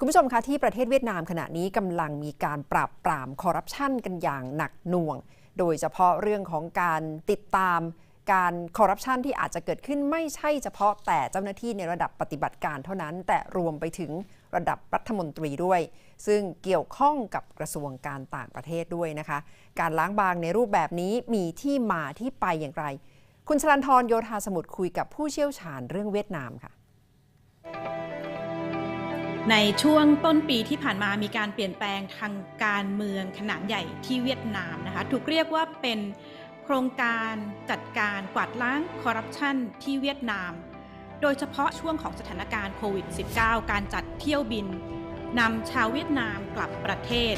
คุณผู้ชมคะที่ประเทศเวียดนามขณะนี้กำลังมีการปราบปรามคอร์รัปชันกันอย่างหนักหน่วงโดยเฉพาะเรื่องของการติดตามการคอร์รัปชันที่อาจจะเกิดขึ้นไม่ใช่เฉพาะแต่เจ้าหน้าที่ในระดับปฏิบัติการเท่านั้นแต่รวมไปถึงระดับรัฐมนตรีด้วยซึ่งเกี่ยวข้องกับกระทรวงการต่างประเทศด้วยนะคะการล้างบางในรูปแบบนี้มีที่มาที่ไปอย่างไรคุณชลันทรโยธาสมุทรคุยกับผู้เชี่ยวชาญเรื่องเวียดนามค่ะในช่วงต้นปีที่ผ่านมามีการเปลี่ยนแปลงทางการเมืองขนาดใหญ่ที่เวียดนามนะคะถูกเรียกว่าเป็นโครงการจัดการกวาดล้างคอร์รัปชันที่เวียดนามโดยเฉพาะช่วงของสถานการณ์โควิด -19 การจัดเที่ยวบินนำชาวเวียดนามกลับประเทศ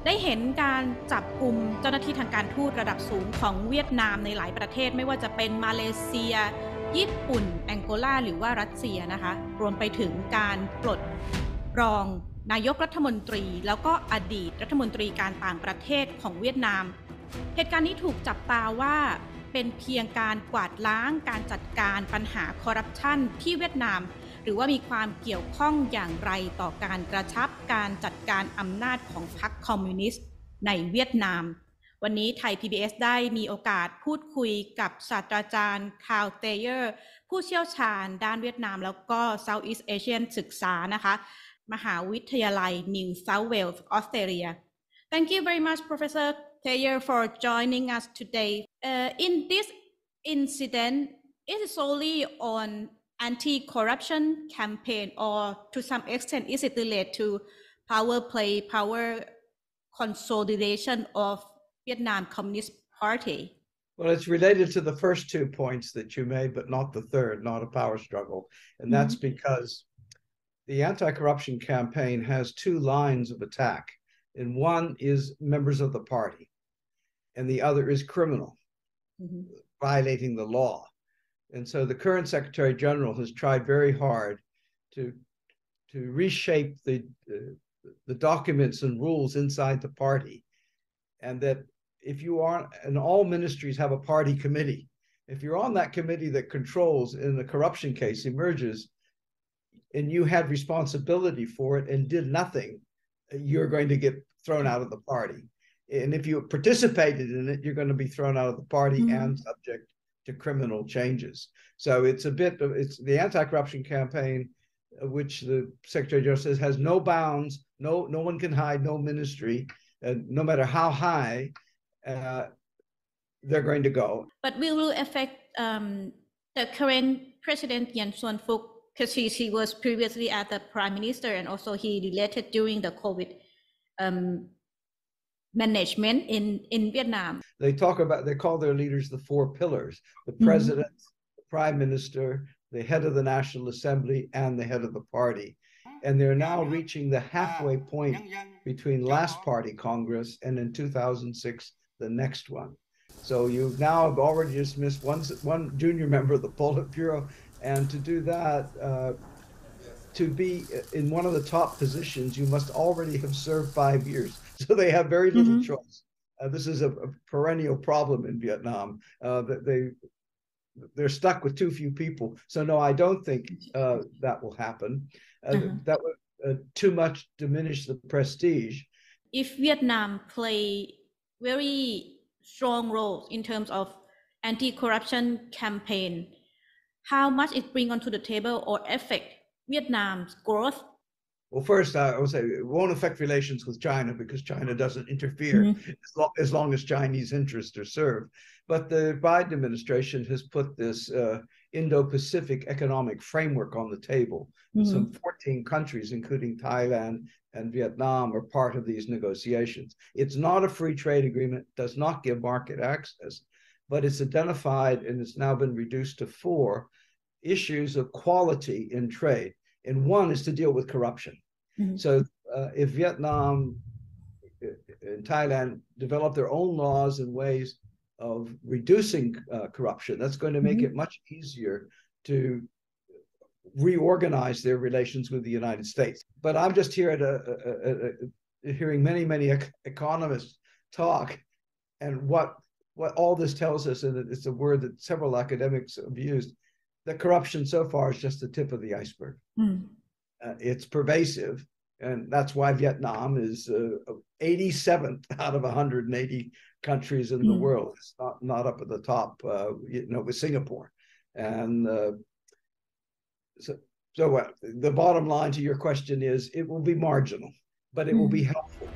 ได้เห็นการจับกุมเจ้าหน้าที่ทางการทูตระดับสูงของเวียดนามในหลายประเทศไม่ว่าจะเป็นมาเลเซียญี่ปุ่นแองโกลาหรือว่ารัสเซียนะคะรวมไปถึงการปลดรองนายกรัฐมนตรีแล้วก็อดีตรัฐมนตรีการต่างประเทศของเวียดนามเหตุการณ์นี้ถูกจับตาว่าเป็นเพียงการกวาดล้างการจัดการปัญหาคอร์รัปชันที่เวียดนามหรือว่ามีความเกี่ยวข้องอย่างไรต่อการกระชับการจัดการอำนาจของพรรคคอมมิวนิสต์ในเวียดนามวันนี้ไทย PBS ได้มีโอกาสพูดคุยกับศาสตราจารย์คาร์ลเตเยอร์ผู้เชี่ยวชาญด้านเวียดนามแล้วก็ Southeast Asian ศึกษานะคะมหาวิทยาลัย New South Wales ออสเตรเลีย Thank you very much Professor Taylor for joining us today. In this incident, is it solely on anti-corruption campaign or to some extent is it related to power play, power consolidation of Vietnam Communist Party? Well, it's related to the first 2 points that you made, but not the third, not a power struggle. And that's because the anti-corruption campaign has 2 lines of attack. And one is members of the party, and the other is criminal, violating the law. And so the current Secretary General has tried very hard to reshape the documents and rules inside the party. And that if you are, and all ministries have a party committee, if you're on that committee that controls in a corruption case emerges, and you had responsibility for it and did nothing, you're going to get thrown out of the party. And if you participated in it, you're going to be thrown out of the party and subject to criminal changes. So it's a bit of, it's the anti-corruption campaign, which the Secretary General says has no bounds, no one can hide, no ministry, no matter how high they're going to go. But will it affect the current President Nguyen Xuan Phuc, because he was previously as the Prime Minister and also he related during the COVID management in Vietnam. They call their leaders the 4 pillars: the president, the prime minister, the head of the National Assembly, and the head of the party. And they're now reaching the halfway point between last party Congress and in 2006, the next one. So you now have already dismissed one junior member of the Politburo, and to do that, to be in one of the top positions, you must already have served 5 years. So they have very little choice. This is a perennial problem in Vietnam. They're stuck with too few people. So no, I don't think that will happen. That would too much diminish the prestige. If Vietnam play very strong roles in terms of anti-corruption campaign, how much it bring onto the table or affect Vietnam's growth? Well, first, I would say it won't affect relations with China because China doesn't interfere as long as Chinese interests are served. But the Biden administration has put this Indo-Pacific economic framework on the table. Some 14 countries, including Thailand and Vietnam, are part of these negotiations. It's not a free trade agreement, does not give market access, but it's identified and it's now been reduced to 4 issues of quality in trade. And one is to deal with corruption. So if Vietnam and Thailand develop their own laws and ways of reducing corruption, that's going to make it much easier to reorganize their relations with the United States. But I'm just here at hearing many economists talk, and what all this tells us, and it's a word that several academics have used, that corruption so far is just the tip of the iceberg. It's pervasive, And that's why Vietnam is 87th out of 180 countries in the world. It's not up at the top, with Singapore. And so the bottom line to your question is it will be marginal, but it will be helpful.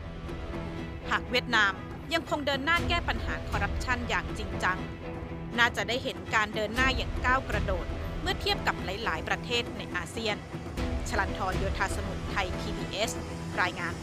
หากเวียดนามยังคงเดินหน้าแก้ปัญหาคอร์รัปชันอย่างจริงจังน่าจะได้เห็นการเดินหน้าอย่างก้าวกระโดดเมื่อเทียบกับหลายๆประเทศในอาเซียนชลันทร โยธาสมุทร ไทย PBS รายงาน